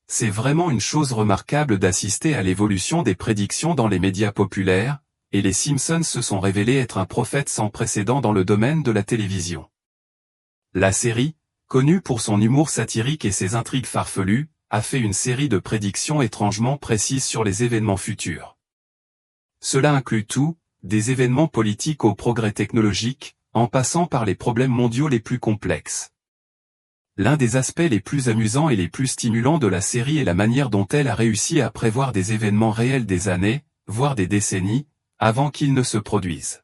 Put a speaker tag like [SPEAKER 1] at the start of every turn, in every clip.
[SPEAKER 1] C'est vraiment une chose remarquable d'assister à l'évolution des prédictions dans les médias populaires, et les Simpsons se sont révélés être un prophète sans précédent dans le domaine de la télévision. La série, connue pour son humour satirique et ses intrigues farfelues, a fait une série de prédictions étrangement précises sur les événements futurs. Cela inclut tout, des événements politiques aux progrès technologiques, en passant par les problèmes mondiaux les plus complexes. L'un des aspects les plus amusants et les plus stimulants de la série est la manière dont elle a réussi à prévoir des événements réels des années, voire des décennies, avant qu'ils ne se produisent.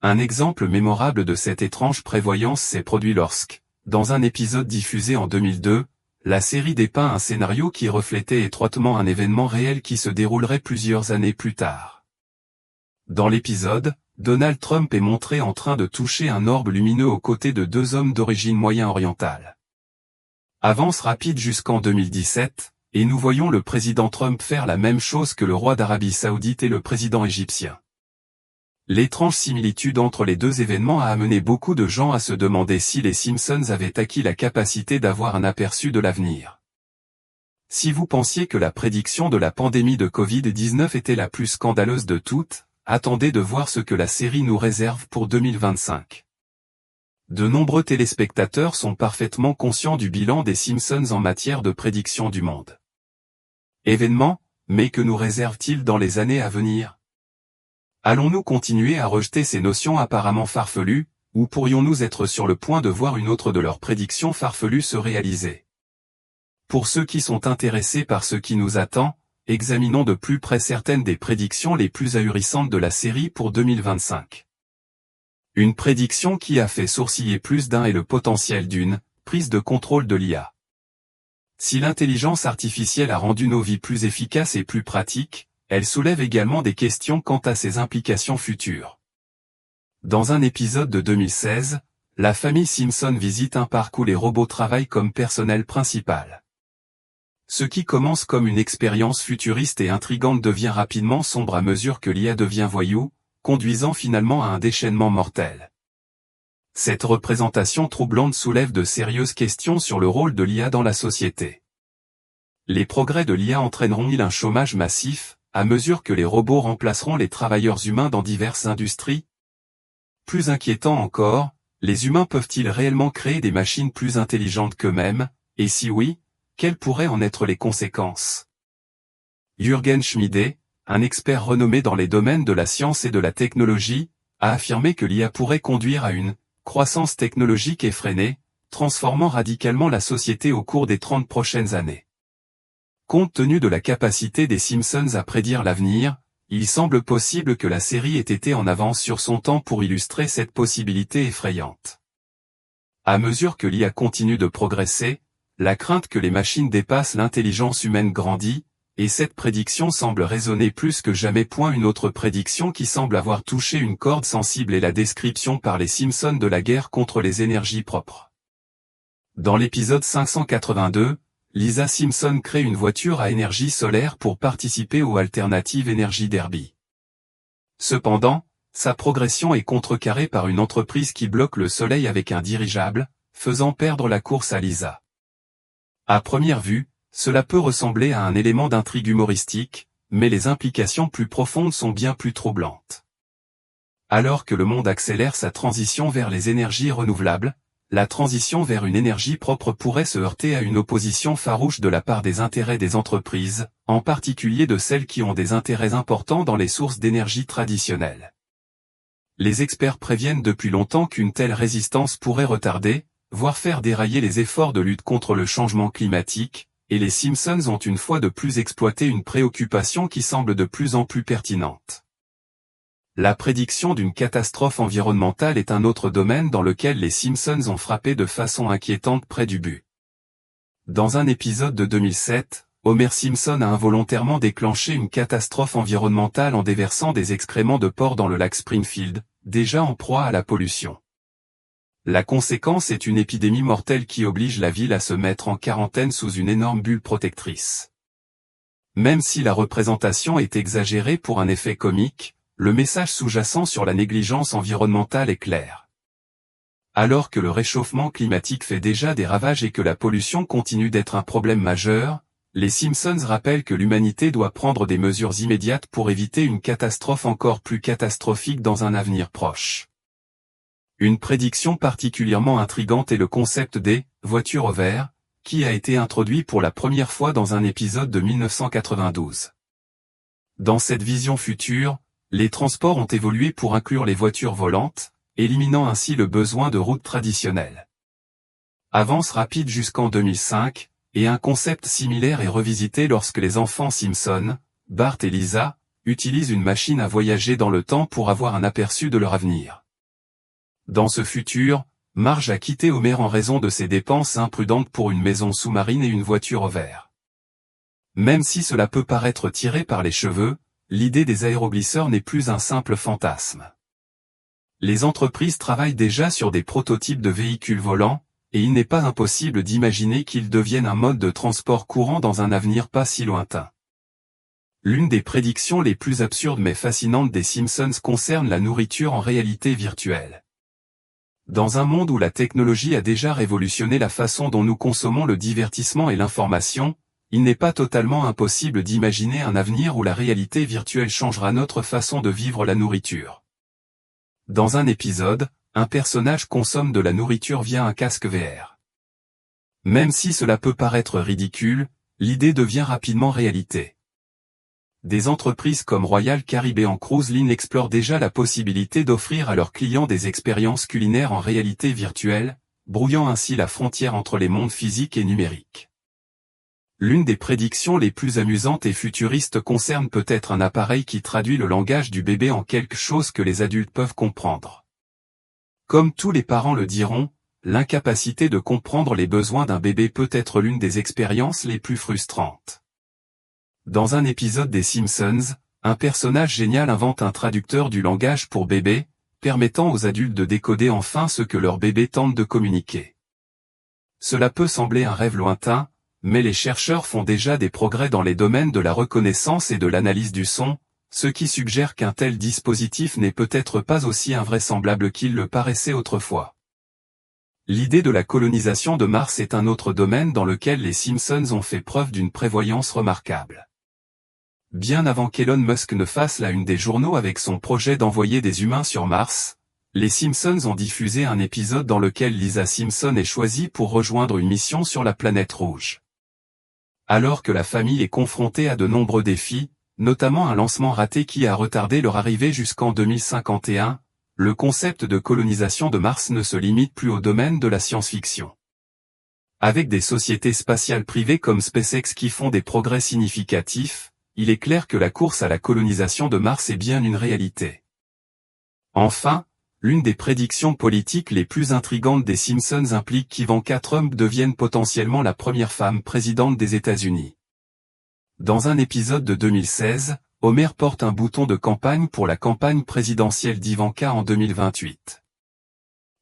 [SPEAKER 1] Un exemple mémorable de cette étrange prévoyance s'est produit lorsque, dans un épisode diffusé en 2002, la série dépeint un scénario qui reflétait étroitement un événement réel qui se déroulerait plusieurs années plus tard. Dans l'épisode, Donald Trump est montré en train de toucher un orbe lumineux aux côtés de deux hommes d'origine moyen-orientale. Avance rapide jusqu'en 2017, et nous voyons le président Trump faire la même chose que le roi d'Arabie Saoudite et le président égyptien. L'étrange similitude entre les deux événements a amené beaucoup de gens à se demander si les Simpsons avaient acquis la capacité d'avoir un aperçu de l'avenir. Si vous pensiez que la prédiction de la pandémie de Covid-19 était la plus scandaleuse de toutes, attendez de voir ce que la série nous réserve pour 2025. De nombreux téléspectateurs sont parfaitement conscients du bilan des Simpsons en matière de prédiction du monde. Événement, mais que nous réserve-t-il dans les années à venir ? Allons-nous continuer à rejeter ces notions apparemment farfelues, ou pourrions-nous être sur le point de voir une autre de leurs prédictions farfelues se réaliser ? Pour ceux qui sont intéressés par ce qui nous attend, examinons de plus près certaines des prédictions les plus ahurissantes de la série pour 2025. Une prédiction qui a fait sourciller plus d'un est le potentiel d'une prise de contrôle de l'IA. Si l'intelligence artificielle a rendu nos vies plus efficaces et plus pratiques, elle soulève également des questions quant à ses implications futures. Dans un épisode de 2016, la famille Simpson visite un parc où les robots travaillent comme personnel principal. Ce qui commence comme une expérience futuriste et intrigante devient rapidement sombre à mesure que l'IA devient voyou, conduisant finalement à un déchaînement mortel. Cette représentation troublante soulève de sérieuses questions sur le rôle de l'IA dans la société. Les progrès de l'IA entraîneront-ils un chômage massif, à mesure que les robots remplaceront les travailleurs humains dans diverses industries? Plus inquiétant encore, les humains peuvent-ils réellement créer des machines plus intelligentes qu'eux-mêmes, et si oui, quelles pourraient en être les conséquences? Jürgen Schmiede, un expert renommé dans les domaines de la science et de la technologie, a affirmé que l'IA pourrait conduire à une croissance technologique effrénée, transformant radicalement la société au cours des 30 prochaines années. Compte tenu de la capacité des Simpsons à prédire l'avenir, il semble possible que la série ait été en avance sur son temps pour illustrer cette possibilité effrayante. À mesure que l'IA continue de progresser, la crainte que les machines dépassent l'intelligence humaine grandit, et cette prédiction semble résonner plus que jamais. Une autre prédiction qui semble avoir touché une corde sensible est la description par les Simpsons de la guerre contre les énergies propres. Dans l'épisode 582, Lisa Simpson crée une voiture à énergie solaire pour participer aux alternatives énergie derby. Cependant, sa progression est contrecarrée par une entreprise qui bloque le soleil avec un dirigeable, faisant perdre la course à Lisa. À première vue, cela peut ressembler à un élément d'intrigue humoristique, mais les implications plus profondes sont bien plus troublantes. Alors que le monde accélère sa transition vers les énergies renouvelables, la transition vers une énergie propre pourrait se heurter à une opposition farouche de la part des intérêts des entreprises, en particulier de celles qui ont des intérêts importants dans les sources d'énergie traditionnelles. Les experts préviennent depuis longtemps qu'une telle résistance pourrait retarder, voire faire dérailler les efforts de lutte contre le changement climatique, et les Simpsons ont une fois de plus exploité une préoccupation qui semble de plus en plus pertinente. La prédiction d'une catastrophe environnementale est un autre domaine dans lequel les Simpsons ont frappé de façon inquiétante près du but. Dans un épisode de 2007, Homer Simpson a involontairement déclenché une catastrophe environnementale en déversant des excréments de porc dans le lac Springfield, déjà en proie à la pollution. La conséquence est une épidémie mortelle qui oblige la ville à se mettre en quarantaine sous une énorme bulle protectrice. Même si la représentation est exagérée pour un effet comique, le message sous-jacent sur la négligence environnementale est clair. Alors que le réchauffement climatique fait déjà des ravages et que la pollution continue d'être un problème majeur, les Simpsons rappellent que l'humanité doit prendre des mesures immédiates pour éviter une catastrophe encore plus catastrophique dans un avenir proche. Une prédiction particulièrement intrigante est le concept des « voitures au vert », qui a été introduit pour la première fois dans un épisode de 1992. Dans cette vision future, les transports ont évolué pour inclure les voitures volantes, éliminant ainsi le besoin de routes traditionnelles. Avance rapide jusqu'en 2005, et un concept similaire est revisité lorsque les enfants Simpson, Bart et Lisa, utilisent une machine à voyager dans le temps pour avoir un aperçu de leur avenir. Dans ce futur, Marge a quitté Homer en raison de ses dépenses imprudentes pour une maison sous-marine et une voiture au vert. Même si cela peut paraître tiré par les cheveux, l'idée des aéroglisseurs n'est plus un simple fantasme. Les entreprises travaillent déjà sur des prototypes de véhicules volants, et il n'est pas impossible d'imaginer qu'ils deviennent un mode de transport courant dans un avenir pas si lointain. L'une des prédictions les plus absurdes mais fascinantes des Simpsons concerne la nourriture en réalité virtuelle. Dans un monde où la technologie a déjà révolutionné la façon dont nous consommons le divertissement et l'information, il n'est pas totalement impossible d'imaginer un avenir où la réalité virtuelle changera notre façon de vivre la nourriture. Dans un épisode, un personnage consomme de la nourriture via un casque VR. Même si cela peut paraître ridicule, l'idée devient rapidement réalité. Des entreprises comme Royal Caribbean Cruise Line explorent déjà la possibilité d'offrir à leurs clients des expériences culinaires en réalité virtuelle, brouillant ainsi la frontière entre les mondes physiques et numériques. L'une des prédictions les plus amusantes et futuristes concerne peut-être un appareil qui traduit le langage du bébé en quelque chose que les adultes peuvent comprendre. Comme tous les parents le diront, l'incapacité de comprendre les besoins d'un bébé peut être l'une des expériences les plus frustrantes. Dans un épisode des Simpsons, un personnage génial invente un traducteur du langage pour bébé, permettant aux adultes de décoder enfin ce que leur bébé tente de communiquer. Cela peut sembler un rêve lointain, mais les chercheurs font déjà des progrès dans les domaines de la reconnaissance et de l'analyse du son, ce qui suggère qu'un tel dispositif n'est peut-être pas aussi invraisemblable qu'il le paraissait autrefois. L'idée de la colonisation de Mars est un autre domaine dans lequel les Simpsons ont fait preuve d'une prévoyance remarquable. Bien avant qu'Elon Musk ne fasse la une des journaux avec son projet d'envoyer des humains sur Mars, les Simpsons ont diffusé un épisode dans lequel Lisa Simpson est choisie pour rejoindre une mission sur la planète rouge. Alors que la famille est confrontée à de nombreux défis, notamment un lancement raté qui a retardé leur arrivée jusqu'en 2051, le concept de colonisation de Mars ne se limite plus au domaine de la science-fiction. Avec des sociétés spatiales privées comme SpaceX qui font des progrès significatifs, il est clair que la course à la colonisation de Mars est bien une réalité. Enfin, l'une des prédictions politiques les plus intrigantes des Simpsons implique qu'Ivanka Trump devienne potentiellement la première femme présidente des États-Unis. Dans un épisode de 2016, Homer porte un bouton de campagne pour la campagne présidentielle d'Ivanka en 2028.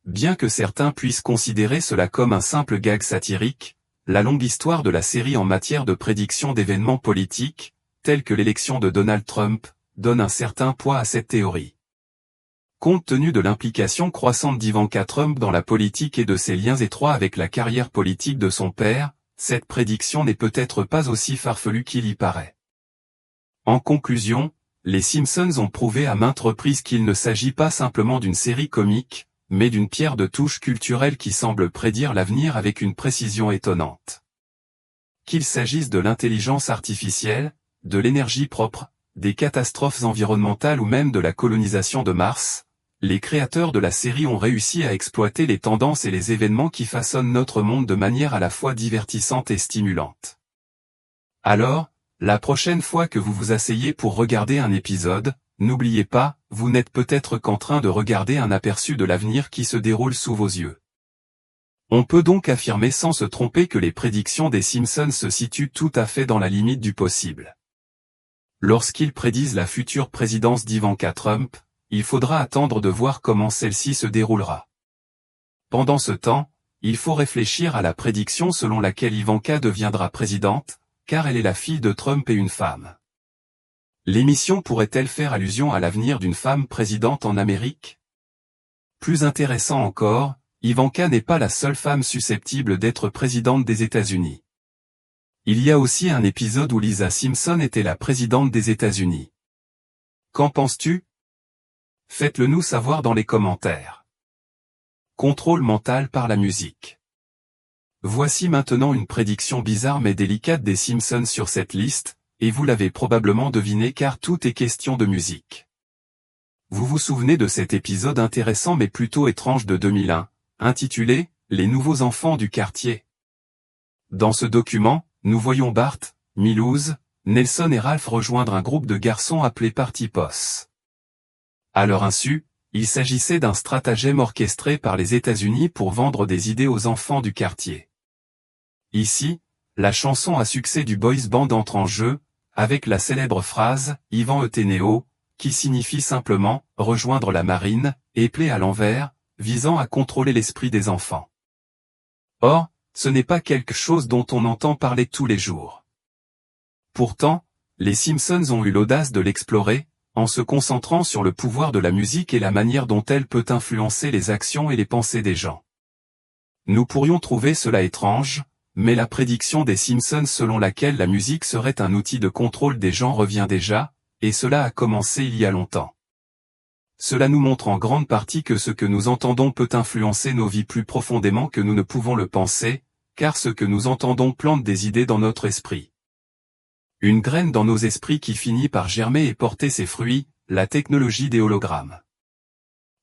[SPEAKER 1] Bien que certains puissent considérer cela comme un simple gag satirique, la longue histoire de la série en matière de prédiction d'événements politiques, tels que l'élection de Donald Trump, donne un certain poids à cette théorie. Compte tenu de l'implication croissante d'Ivanka Trump dans la politique et de ses liens étroits avec la carrière politique de son père, cette prédiction n'est peut-être pas aussi farfelue qu'il y paraît. En conclusion, les Simpsons ont prouvé à maintes reprises qu'il ne s'agit pas simplement d'une série comique, mais d'une pierre de touche culturelle qui semble prédire l'avenir avec une précision étonnante. Qu'il s'agisse de l'intelligence artificielle, de l'énergie propre, des catastrophes environnementales ou même de la colonisation de Mars, les créateurs de la série ont réussi à exploiter les tendances et les événements qui façonnent notre monde de manière à la fois divertissante et stimulante. Alors, la prochaine fois que vous vous asseyez pour regarder un épisode, n'oubliez pas, vous n'êtes peut-être qu'en train de regarder un aperçu de l'avenir qui se déroule sous vos yeux. On peut donc affirmer sans se tromper que les prédictions des Simpsons se situent tout à fait dans la limite du possible. Lorsqu'ils prédisent la future présidence d'Ivanka Trump, il faudra attendre de voir comment celle-ci se déroulera. Pendant ce temps, il faut réfléchir à la prédiction selon laquelle Ivanka deviendra présidente, car elle est la fille de Trump et une femme. L'émission pourrait-elle faire allusion à l'avenir d'une femme présidente en Amérique? Plus intéressant encore, Ivanka n'est pas la seule femme susceptible d'être présidente des États-Unis. Il y a aussi un épisode où Lisa Simpson était la présidente des États-Unis. Qu'en penses-tu? Faites-le nous savoir dans les commentaires. Contrôle mental par la musique. Voici maintenant une prédiction bizarre mais délicate des Simpsons sur cette liste, et vous l'avez probablement deviné car tout est question de musique. Vous vous souvenez de cet épisode intéressant mais plutôt étrange de 2001, intitulé « Les nouveaux enfants du quartier ». Dans ce document, nous voyons Bart, Milouz, Nelson et Ralph rejoindre un groupe de garçons appelé Party Posse. À leur insu, il s'agissait d'un stratagème orchestré par les États-Unis pour vendre des idées aux enfants du quartier. Ici, la chanson à succès du boys band entre en jeu, avec la célèbre phrase « Ivan Eteneo », qui signifie simplement « rejoindre la marine » et plaît à l'envers, visant à contrôler l'esprit des enfants. Or, ce n'est pas quelque chose dont on entend parler tous les jours. Pourtant, les Simpsons ont eu l'audace de l'explorer, en se concentrant sur le pouvoir de la musique et la manière dont elle peut influencer les actions et les pensées des gens. Nous pourrions trouver cela étrange, mais la prédiction des Simpsons selon laquelle la musique serait un outil de contrôle des gens revient déjà, et cela a commencé il y a longtemps. Cela nous montre en grande partie que ce que nous entendons peut influencer nos vies plus profondément que nous ne pouvons le penser, car ce que nous entendons plante des idées dans notre esprit. Une graine dans nos esprits qui finit par germer et porter ses fruits, la technologie des hologrammes.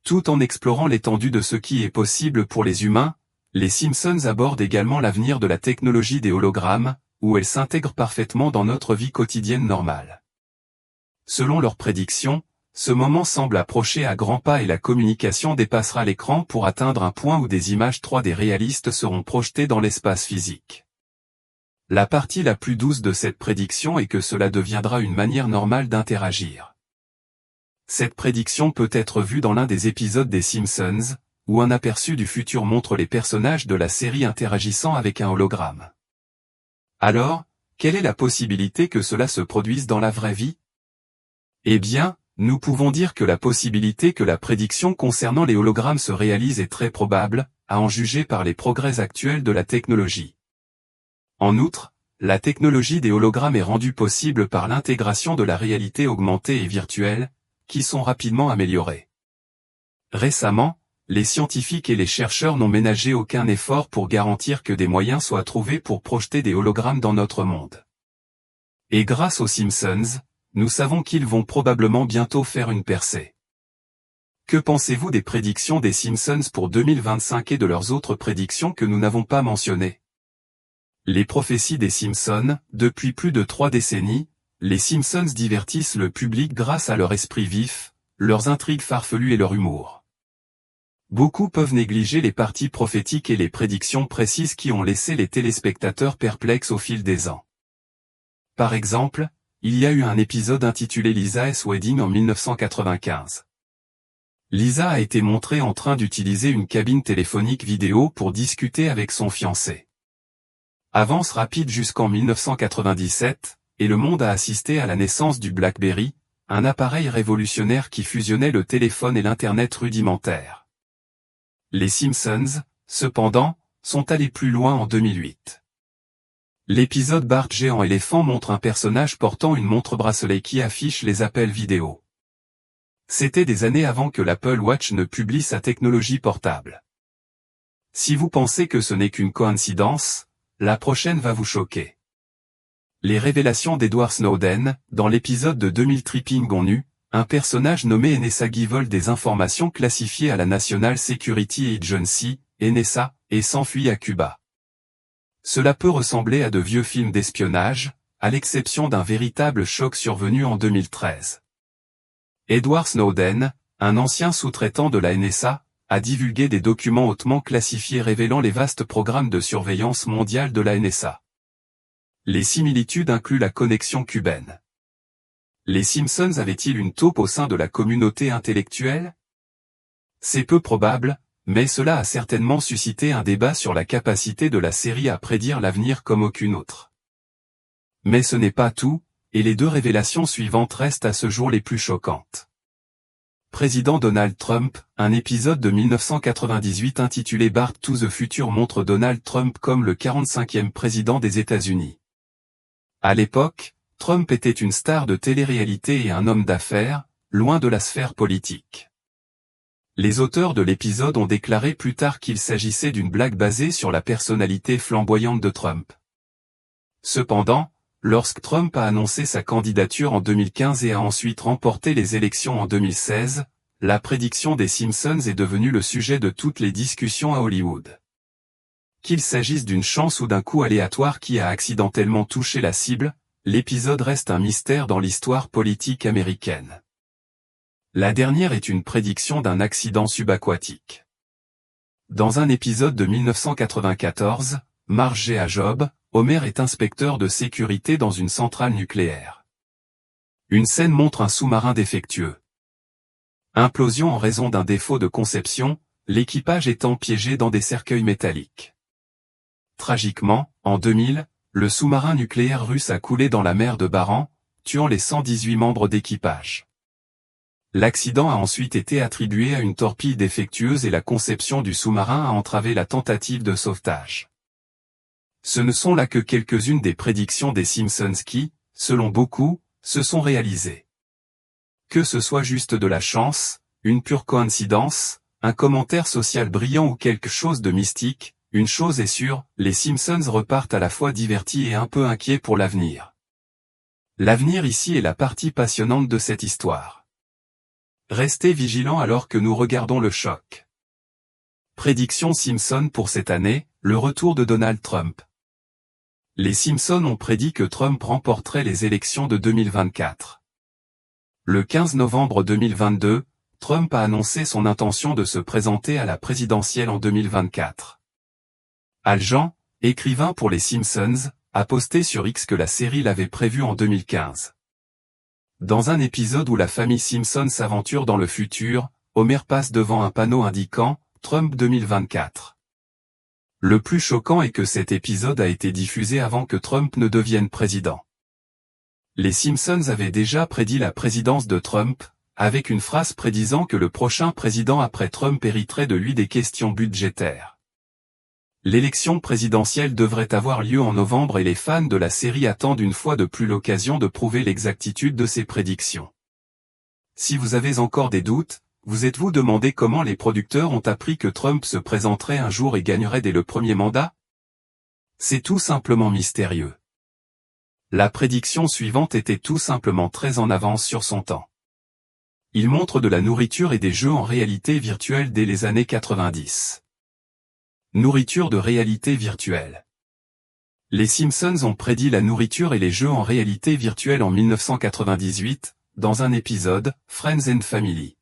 [SPEAKER 1] Tout en explorant l'étendue de ce qui est possible pour les humains, les Simpsons abordent également l'avenir de la technologie des hologrammes, où elle s'intègre parfaitement dans notre vie quotidienne normale. Selon leurs prédictions, ce moment semble approcher à grands pas et la communication dépassera l'écran pour atteindre un point où des images 3D réalistes seront projetées dans l'espace physique. La partie la plus douce de cette prédiction est que cela deviendra une manière normale d'interagir. Cette prédiction peut être vue dans l'un des épisodes des Simpsons, où un aperçu du futur montre les personnages de la série interagissant avec un hologramme. Alors, quelle est la possibilité que cela se produise dans la vraie vie? Eh bien, nous pouvons dire que la possibilité que la prédiction concernant les hologrammes se réalise est très probable, à en juger par les progrès actuels de la technologie. En outre, la technologie des hologrammes est rendue possible par l'intégration de la réalité augmentée et virtuelle, qui sont rapidement améliorées. Récemment, les scientifiques et les chercheurs n'ont ménagé aucun effort pour garantir que des moyens soient trouvés pour projeter des hologrammes dans notre monde. Et grâce aux Simpsons, nous savons qu'ils vont probablement bientôt faire une percée. Que pensez-vous des prédictions des Simpsons pour 2025 et de leurs autres prédictions que nous n'avons pas mentionnées? Les prophéties des Simpsons, depuis plus de 3 décennies, les Simpsons divertissent le public grâce à leur esprit vif, leurs intrigues farfelues et leur humour. Beaucoup peuvent négliger les parties prophétiques et les prédictions précises qui ont laissé les téléspectateurs perplexes au fil des ans. Par exemple, il y a eu un épisode intitulé Lisa's Wedding en 1995. Lisa a été montrée en train d'utiliser une cabine téléphonique vidéo pour discuter avec son fiancé. Avance rapide jusqu'en 1997, et le monde a assisté à la naissance du BlackBerry, un appareil révolutionnaire qui fusionnait le téléphone et l'Internet rudimentaire. Les Simpsons, cependant, sont allés plus loin en 2008. L'épisode Bart géant éléphant montre un personnage portant une montre-bracelet qui affiche les appels vidéo. C'était des années avant que l'Apple Watch ne publie sa technologie portable. Si vous pensez que ce n'est qu'une coïncidence, la prochaine va vous choquer. Les révélations d'Edward Snowden, dans l'épisode de 2000 Tripping on You, un personnage nommé NSA qui vole des informations classifiées à la National Security Agency, NSA, et s'enfuit à Cuba. Cela peut ressembler à de vieux films d'espionnage, à l'exception d'un véritable choc survenu en 2013. Edward Snowden, un ancien sous-traitant de la NSA, a divulgué des documents hautement classifiés révélant les vastes programmes de surveillance mondiale de la NSA. Les similitudes incluent la connexion cubaine. Les Simpsons avaient-ils une taupe au sein de la communauté intellectuelle? C'est peu probable, mais cela a certainement suscité un débat sur la capacité de la série à prédire l'avenir comme aucune autre. Mais ce n'est pas tout, et les 2 révélations suivantes restent à ce jour les plus choquantes. Président Donald Trump, un épisode de 1998 intitulé Bart to the Future montre Donald Trump comme le 45e président des États-Unis. À l'époque, Trump était une star de télé-réalité et un homme d'affaires, loin de la sphère politique. Les auteurs de l'épisode ont déclaré plus tard qu'il s'agissait d'une blague basée sur la personnalité flamboyante de Trump. Cependant, lorsque Trump a annoncé sa candidature en 2015 et a ensuite remporté les élections en 2016, la prédiction des Simpsons est devenue le sujet de toutes les discussions à Hollywood. Qu'il s'agisse d'une chance ou d'un coup aléatoire qui a accidentellement touché la cible, l'épisode reste un mystère dans l'histoire politique américaine. La dernière est une prédiction d'un accident subaquatique. Dans un épisode de 1994, Marge et Job, Homer est inspecteur de sécurité dans une centrale nucléaire. Une scène montre un sous-marin défectueux. Implosion en raison d'un défaut de conception, l'équipage étant piégé dans des cercueils métalliques. Tragiquement, en 2000, le sous-marin nucléaire russe a coulé dans la mer de Baran, tuant les 118 membres d'équipage. L'accident a ensuite été attribué à une torpille défectueuse et la conception du sous-marin a entravé la tentative de sauvetage. Ce ne sont là que quelques-unes des prédictions des Simpsons qui, selon beaucoup, se sont réalisées. Que ce soit juste de la chance, une pure coïncidence, un commentaire social brillant ou quelque chose de mystique, une chose est sûre, les Simpsons repartent à la fois divertis et un peu inquiets pour l'avenir. L'avenir ici est la partie passionnante de cette histoire. Restez vigilants alors que nous regardons le choc. Prédiction Simpson pour cette année, le retour de Donald Trump. Les Simpsons ont prédit que Trump remporterait les élections de 2024. Le 15 novembre 2022, Trump a annoncé son intention de se présenter à la présidentielle en 2024. Al Jean, écrivain pour les Simpsons, a posté sur X que la série l'avait prévu en 2015. Dans un épisode où la famille Simpson s'aventure dans le futur, Homer passe devant un panneau indiquant « Trump 2024 ». Le plus choquant est que cet épisode a été diffusé avant que Trump ne devienne président. Les Simpsons avaient déjà prédit la présidence de Trump, avec une phrase prédisant que le prochain président après Trump hériterait de lui des questions budgétaires. L'élection présidentielle devrait avoir lieu en novembre et les fans de la série attendent une fois de plus l'occasion de prouver l'exactitude de ces prédictions. Si vous avez encore des doutes, vous êtes-vous demandé comment les producteurs ont appris que Trump se présenterait un jour et gagnerait dès le premier mandat? C'est tout simplement mystérieux. La prédiction suivante était tout simplement très en avance sur son temps. Il montre de la nourriture et des jeux en réalité virtuelle dès les années 90. Nourriture de réalité virtuelle. Les Simpsons ont prédit la nourriture et les jeux en réalité virtuelle en 1998, dans un épisode, Friends and Family.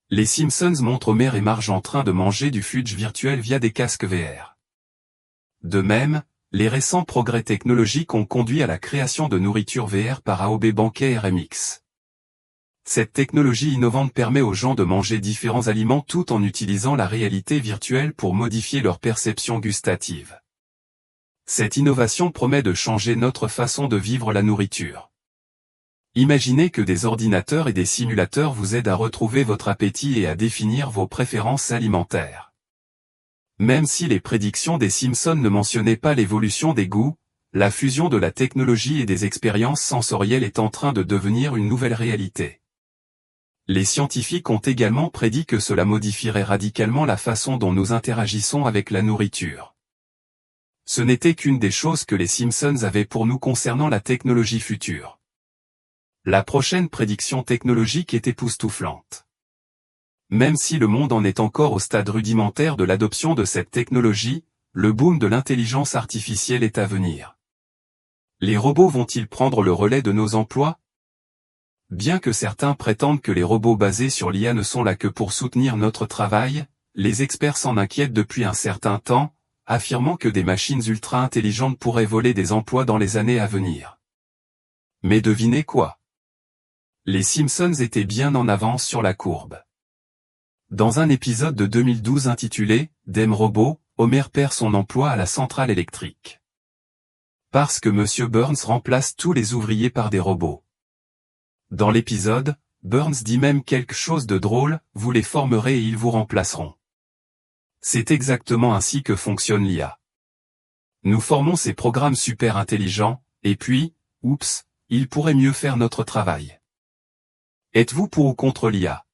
[SPEAKER 1] Les Simpsons montrent Homer et Marge en train de manger du fudge virtuel via des casques VR. De même, les récents progrès technologiques ont conduit à la création de nourriture VR par AOB Banquet RMX. Cette technologie innovante permet aux gens de manger différents aliments tout en utilisant la réalité virtuelle pour modifier leur perception gustative. Cette innovation promet de changer notre façon de vivre la nourriture. Imaginez que des ordinateurs et des simulateurs vous aident à retrouver votre appétit et à définir vos préférences alimentaires. Même si les prédictions des Simpsons ne mentionnaient pas l'évolution des goûts, la fusion de la technologie et des expériences sensorielles est en train de devenir une nouvelle réalité. Les scientifiques ont également prédit que cela modifierait radicalement la façon dont nous interagissons avec la nourriture. Ce n'était qu'une des choses que les Simpsons avaient pour nous concernant la technologie future. La prochaine prédiction technologique est époustouflante. Même si le monde en est encore au stade rudimentaire de l'adoption de cette technologie, le boom de l'intelligence artificielle est à venir. Les robots vont-ils prendre le relais de nos emplois? Bien que certains prétendent que les robots basés sur l'IA ne sont là que pour soutenir notre travail, les experts s'en inquiètent depuis un certain temps, affirmant que des machines ultra intelligentes pourraient voler des emplois dans les années à venir. Mais devinez quoi? Les Simpsons étaient bien en avance sur la courbe. Dans un épisode de 2012 intitulé « Dem Robot », Homer perd son emploi à la centrale électrique. Parce que Monsieur Burns remplace tous les ouvriers par des robots. Dans l'épisode, Burns dit même quelque chose de drôle, vous les formerez et ils vous remplaceront. C'est exactement ainsi que fonctionne l'IA. Nous formons ces programmes super intelligents, et puis, oups, ils pourraient mieux faire notre travail. Êtes-vous pour ou contre l'IA?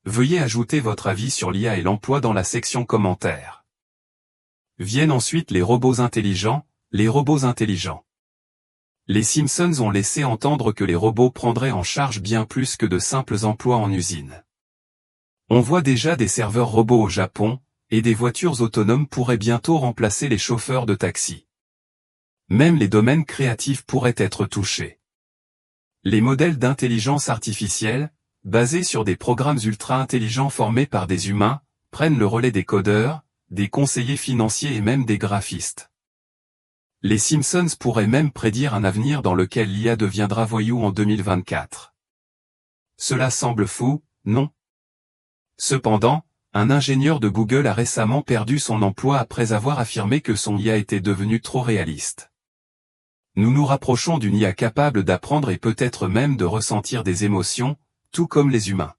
[SPEAKER 1] Veuillez ajouter votre avis sur l'IA et l'emploi dans la section commentaires. Viennent ensuite les robots intelligents, les robots intelligents. Les Simpsons ont laissé entendre que les robots prendraient en charge bien plus que de simples emplois en usine. On voit déjà des serveurs robots au Japon, et des voitures autonomes pourraient bientôt remplacer les chauffeurs de taxi. Même les domaines créatifs pourraient être touchés. Les modèles d'intelligence artificielle, basés sur des programmes ultra intelligents formés par des humains, prennent le relais des codeurs, des conseillers financiers et même des graphistes. Les Simpsons pourraient même prédire un avenir dans lequel l'IA deviendra voyou en 2024. Cela semble fou, non? Cependant, un ingénieur de Google a récemment perdu son emploi après avoir affirmé que son IA était devenue trop réaliste. Nous nous rapprochons d'une IA capable d'apprendre et peut-être même de ressentir des émotions, tout comme les humains.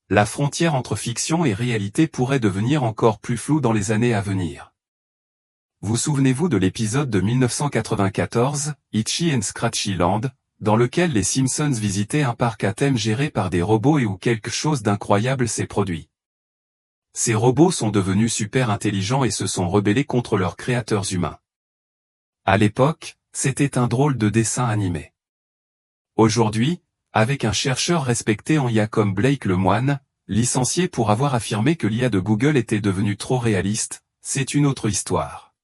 [SPEAKER 1] La frontière entre fiction et réalité pourrait devenir encore plus floue dans les années à venir. Vous souvenez-vous de l'épisode de 1994, Itchy and Scratchy Land, dans lequel les Simpsons visitaient un parc à thème géré par des robots et où quelque chose d'incroyable s'est produit. Ces robots sont devenus super intelligents et se sont rebellés contre leurs créateurs humains. À l'époque, c'était un drôle de dessin animé. Aujourd'hui, avec un chercheur respecté en IA comme Blake Lemoine, licencié pour avoir affirmé que l'IA de Google était devenue trop réaliste, c'est une autre histoire.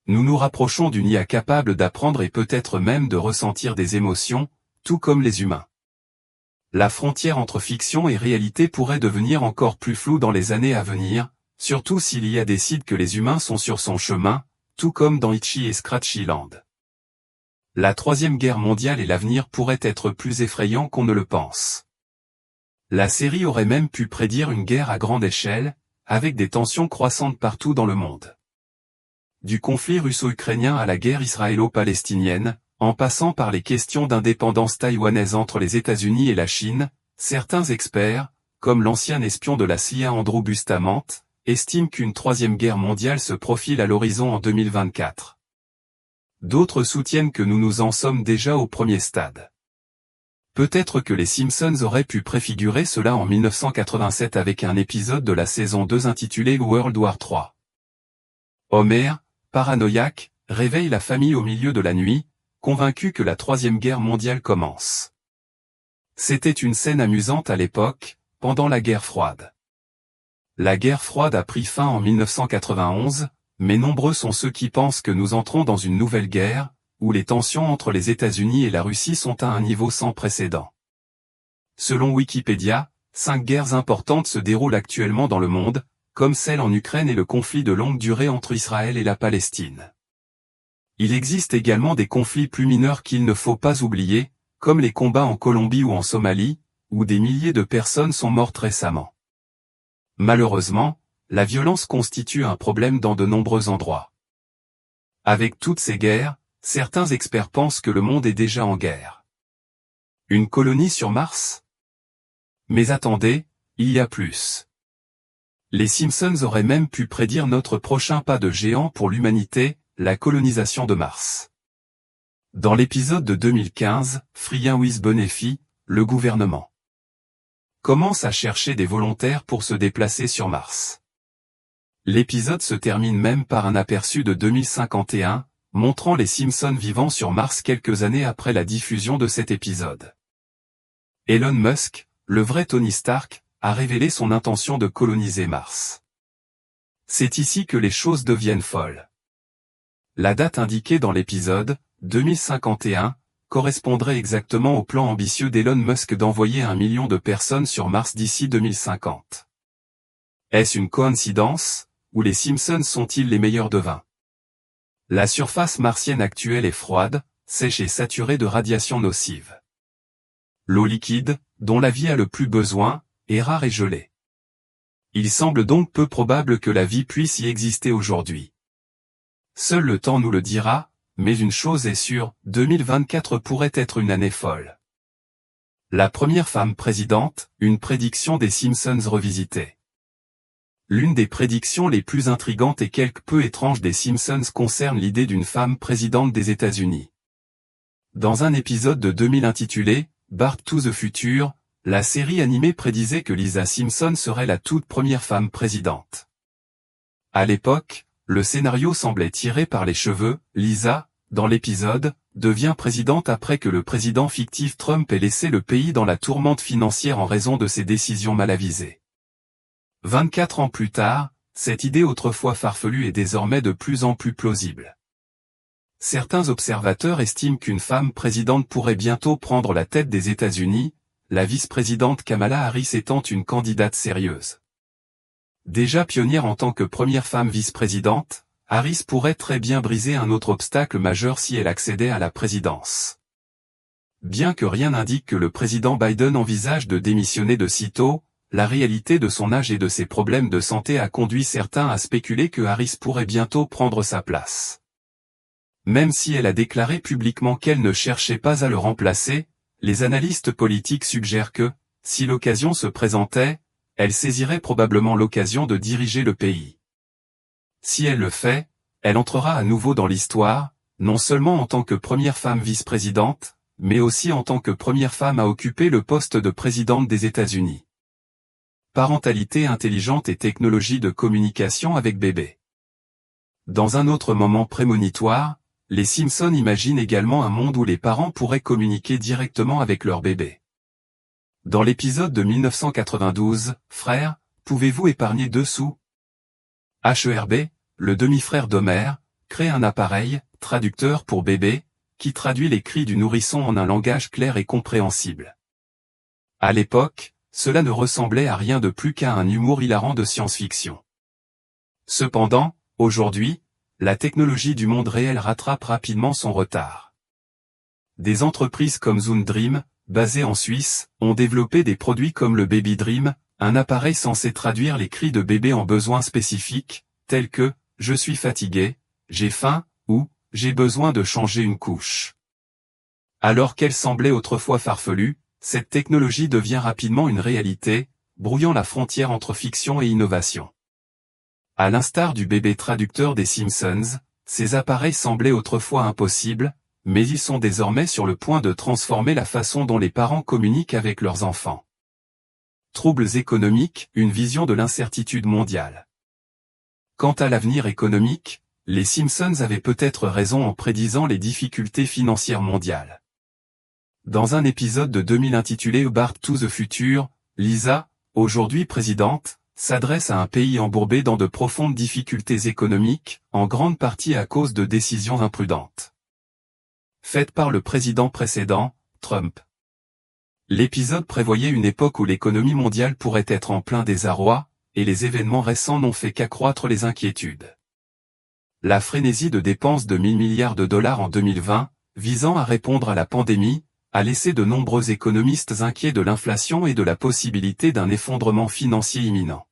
[SPEAKER 1] Nous nous rapprochons d'une IA capable d'apprendre et peut-être même de ressentir des émotions, tout comme les humains. La frontière entre fiction et réalité pourrait devenir encore plus floue dans les années à venir, surtout si l'IA décide que les humains sont sur son chemin, tout comme dans Itchy et Scratchy Land. La Troisième Guerre mondiale et l'avenir pourraient être plus effrayants qu'on ne le pense. La série aurait même pu prédire une guerre à grande échelle, avec des tensions croissantes partout dans le monde. Du conflit russo-ukrainien à la guerre israélo-palestinienne, en passant par les questions d'indépendance taïwanaise entre les États-Unis et la Chine, certains experts, comme l'ancien espion de la CIA Andrew Bustamante, estiment qu'une troisième guerre mondiale se profile à l'horizon en 2024. D'autres soutiennent que nous nous en sommes déjà au premier stade. Peut-être que les Simpsons auraient pu préfigurer cela en 1987 avec un épisode de la saison 2 intitulé World War III. Homer, paranoïaque, réveille la famille au milieu de la nuit, convaincu que la Troisième Guerre mondiale commence. C'était une scène amusante à l'époque, pendant la guerre froide. La guerre froide a pris fin en 1991, mais nombreux sont ceux qui pensent que nous entrons dans une nouvelle guerre, où les tensions entre les États-Unis et la Russie sont à un niveau sans précédent. Selon Wikipédia, 5 guerres importantes se déroulent actuellement dans le monde, comme celle en Ukraine et le conflit de longue durée entre Israël et la Palestine. Il existe également des conflits plus mineurs qu'il ne faut pas oublier, comme les combats en Colombie ou en Somalie, où des milliers de personnes sont mortes récemment. Malheureusement, la violence constitue un problème dans de nombreux endroits. Avec toutes ces guerres, certains experts pensent que le monde est déjà en guerre. Une colonie sur Mars? Mais attendez, il y a plus. Les Simpsons auraient même pu prédire notre prochain pas de géant pour l'humanité, la colonisation de Mars. Dans l'épisode de 2015, Friant with Boneffi, le gouvernement commence à chercher des volontaires pour se déplacer sur Mars. L'épisode se termine même par un aperçu de 2051, montrant les Simpsons vivant sur Mars quelques années après la diffusion de cet épisode. Elon Musk, le vrai Tony Stark, a révélé son intention de coloniser Mars. C'est ici que les choses deviennent folles. La date indiquée dans l'épisode, 2051, correspondrait exactement au plan ambitieux d'Elon Musk d'envoyer 1 million de personnes sur Mars d'ici 2050. Est-ce une coïncidence, ou les Simpsons sont-ils les meilleurs devins? La surface martienne actuelle est froide, sèche et saturée de radiations nocives. L'eau liquide, dont la vie a le plus besoin, est rare et gelée. Il semble donc peu probable que la vie puisse y exister aujourd'hui. Seul le temps nous le dira, mais une chose est sûre, 2024 pourrait être une année folle. La première femme présidente, une prédiction des Simpsons revisitée. L'une des prédictions les plus intrigantes et quelque peu étranges des Simpsons concerne l'idée d'une femme présidente des États-Unis. Dans un épisode de 2000 intitulé « Back to the Future », la série animée prédisait que Lisa Simpson serait la toute première femme présidente. À l'époque, le scénario semblait tiré par les cheveux. Lisa, dans l'épisode, devient présidente après que le président fictif Trump ait laissé le pays dans la tourmente financière en raison de ses décisions mal avisées. 24 ans plus tard, cette idée autrefois farfelue est désormais de plus en plus plausible. Certains observateurs estiment qu'une femme présidente pourrait bientôt prendre la tête des États-Unis, la vice-présidente Kamala Harris étant une candidate sérieuse. Déjà pionnière en tant que première femme vice-présidente, Harris pourrait très bien briser un autre obstacle majeur si elle accédait à la présidence. Bien que rien n'indique que le président Biden envisage de démissionner de sitôt, la réalité de son âge et de ses problèmes de santé a conduit certains à spéculer que Harris pourrait bientôt prendre sa place. Même si elle a déclaré publiquement qu'elle ne cherchait pas à le remplacer, les analystes politiques suggèrent que, si l'occasion se présentait, elle saisirait probablement l'occasion de diriger le pays. Si elle le fait, elle entrera à nouveau dans l'histoire, non seulement en tant que première femme vice-présidente, mais aussi en tant que première femme à occuper le poste de présidente des États-Unis. Parentalité intelligente et technologie de communication avec bébé. Dans un autre moment prémonitoire, les Simpsons imaginent également un monde où les parents pourraient communiquer directement avec leur bébé. Dans l'épisode de 1992, « Frère, pouvez-vous épargner 2 sous ?» HERB, le demi-frère d'Homer, crée un appareil, traducteur pour bébé, qui traduit les cris du nourrisson en un langage clair et compréhensible. À l'époque, cela ne ressemblait à rien de plus qu'à un humour hilarant de science-fiction. Cependant, aujourd'hui, la technologie du monde réel rattrape rapidement son retard. Des entreprises comme Zoom Dream, basées en Suisse, ont développé des produits comme le Baby Dream, un appareil censé traduire les cris de bébé en besoins spécifiques, tels que « je suis fatigué »,« j'ai faim » ou « j'ai besoin de changer une couche ». Alors qu'elle semblait autrefois farfelue, cette technologie devient rapidement une réalité, brouillant la frontière entre fiction et innovation. À l'instar du bébé traducteur des Simpsons, ces appareils semblaient autrefois impossibles, mais ils sont désormais sur le point de transformer la façon dont les parents communiquent avec leurs enfants. Troubles économiques, une vision de l'incertitude mondiale. Quant à l'avenir économique, les Simpsons avaient peut-être raison en prédisant les difficultés financières mondiales. Dans un épisode de 2000 intitulé « Back to the Future », Lisa, aujourd'hui présidente, s'adresse à un pays embourbé dans de profondes difficultés économiques, en grande partie à cause de décisions imprudentes faites par le président précédent, Trump. L'épisode prévoyait une époque où l'économie mondiale pourrait être en plein désarroi, et les événements récents n'ont fait qu'accroître les inquiétudes. La frénésie de dépenses de 1000 milliards de dollars en 2020, visant à répondre à la pandémie, a laissé de nombreux économistes inquiets de l'inflation et de la possibilité d'un effondrement financier imminent.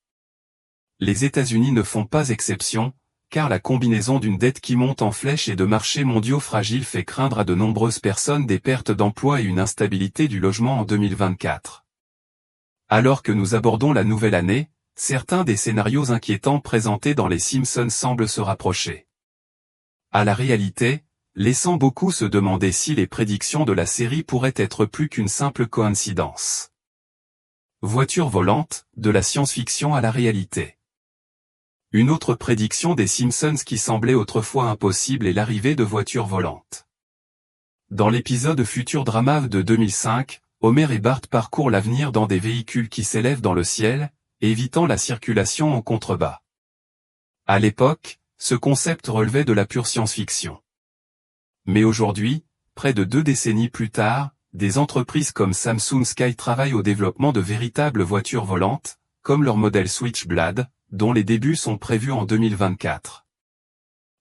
[SPEAKER 1] Les États-Unis ne font pas exception, car la combinaison d'une dette qui monte en flèche et de marchés mondiaux fragiles fait craindre à de nombreuses personnes des pertes d'emplois et une instabilité du logement en 2024. Alors que nous abordons la nouvelle année, certains des scénarios inquiétants présentés dans les Simpsons semblent se rapprocher. À la réalité, laissant beaucoup se demander si les prédictions de la série pourraient être plus qu'une simple coïncidence. Voiture volante, de la science-fiction à la réalité. Une autre prédiction des Simpsons qui semblait autrefois impossible est l'arrivée de voitures volantes. Dans l'épisode Futurama de 2005, Homer et Bart parcourent l'avenir dans des véhicules qui s'élèvent dans le ciel, évitant la circulation en contrebas. À l'époque, ce concept relevait de la pure science-fiction. Mais aujourd'hui, près de 2 décennies plus tard, des entreprises comme Samsung Sky travaillent au développement de véritables voitures volantes, comme leur modèle Switchblade, dont les débuts sont prévus en 2024.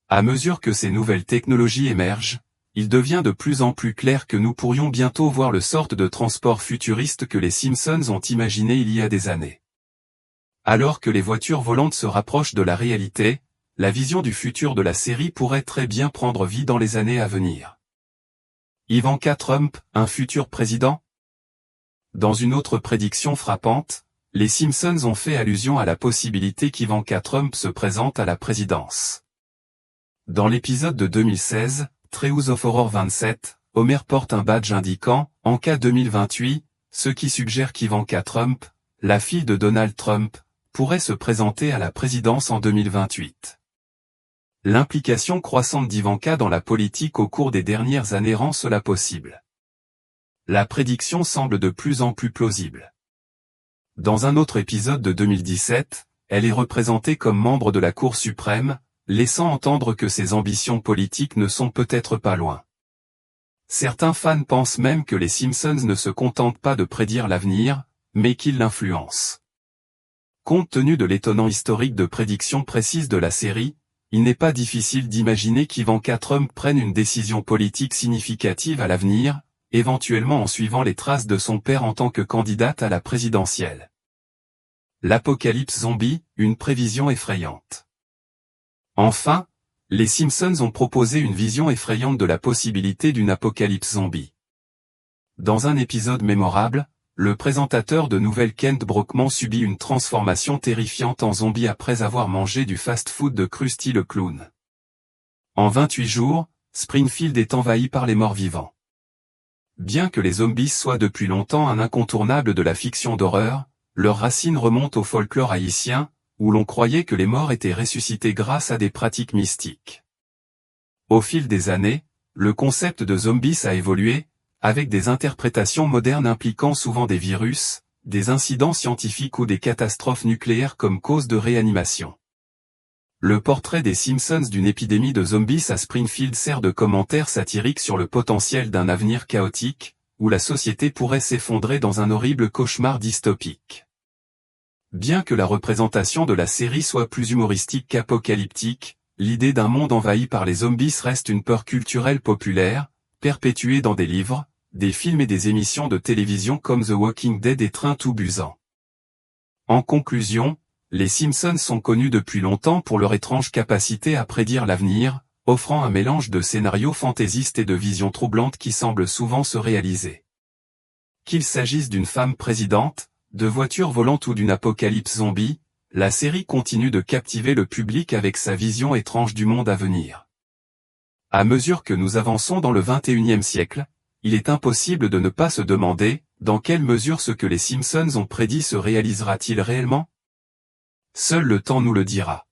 [SPEAKER 1] À mesure que ces nouvelles technologies émergent, il devient de plus en plus clair que nous pourrions bientôt voir le sorte de transport futuriste que les Simpsons ont imaginé il y a des années. Alors que les voitures volantes se rapprochent de la réalité, la vision du futur de la série pourrait très bien prendre vie dans les années à venir. Ivanka Trump, un futur président ? Dans une autre prédiction frappante, les Simpsons ont fait allusion à la possibilité qu'Ivanka Trump se présente à la présidence. Dans l'épisode de 2016, Treehouse of Horror 27, Homer porte un badge indiquant « En cas 2028 », ce qui suggère qu'Ivanka Trump, la fille de Donald Trump, pourrait se présenter à la présidence en 2028. L'implication croissante d'Ivanka dans la politique au cours des dernières années rend cela possible. La prédiction semble de plus en plus plausible. Dans un autre épisode de 2017, elle est représentée comme membre de la Cour suprême, laissant entendre que ses ambitions politiques ne sont peut-être pas loin. Certains fans pensent même que les Simpsons ne se contentent pas de prédire l'avenir, mais qu'ils l'influencent. Compte tenu de l'étonnant historique de prédiction précise de la série, il n'est pas difficile d'imaginer qu'Ivanka Trump prenne une décision politique significative à l'avenir, éventuellement en suivant les traces de son père en tant que candidate à la présidentielle. L'apocalypse zombie, une prévision effrayante. Enfin, les Simpsons ont proposé une vision effrayante de la possibilité d'une apocalypse zombie. Dans un épisode mémorable, le présentateur de nouvelles Kent Brockman subit une transformation terrifiante en zombie après avoir mangé du fast-food de Krusty le clown. En 28 jours, Springfield est envahi par les morts-vivants. Bien que les zombies soient depuis longtemps un incontournable de la fiction d'horreur, leurs racines remontent au folklore haïtien, où l'on croyait que les morts étaient ressuscités grâce à des pratiques mystiques. Au fil des années, le concept de zombies a évolué, avec des interprétations modernes impliquant souvent des virus, des incidents scientifiques ou des catastrophes nucléaires comme cause de réanimation. Le portrait des Simpsons d'une épidémie de zombies à Springfield sert de commentaire satirique sur le potentiel d'un avenir chaotique, où la société pourrait s'effondrer dans un horrible cauchemar dystopique. Bien que la représentation de la série soit plus humoristique qu'apocalyptique, l'idée d'un monde envahi par les zombies reste une peur culturelle populaire, perpétuée dans des livres, des films et des émissions de télévision comme The Walking Dead et Train to Busan. En conclusion, les Simpsons sont connus depuis longtemps pour leur étrange capacité à prédire l'avenir, offrant un mélange de scénarios fantaisistes et de visions troublantes qui semblent souvent se réaliser. Qu'il s'agisse d'une femme présidente, de voitures volantes ou d'une apocalypse zombie, la série continue de captiver le public avec sa vision étrange du monde à venir. À mesure que nous avançons dans le XXIe siècle, il est impossible de ne pas se demander, dans quelle mesure ce que les Simpsons ont prédit se réalisera-t-il réellement ? Seul le temps nous le dira.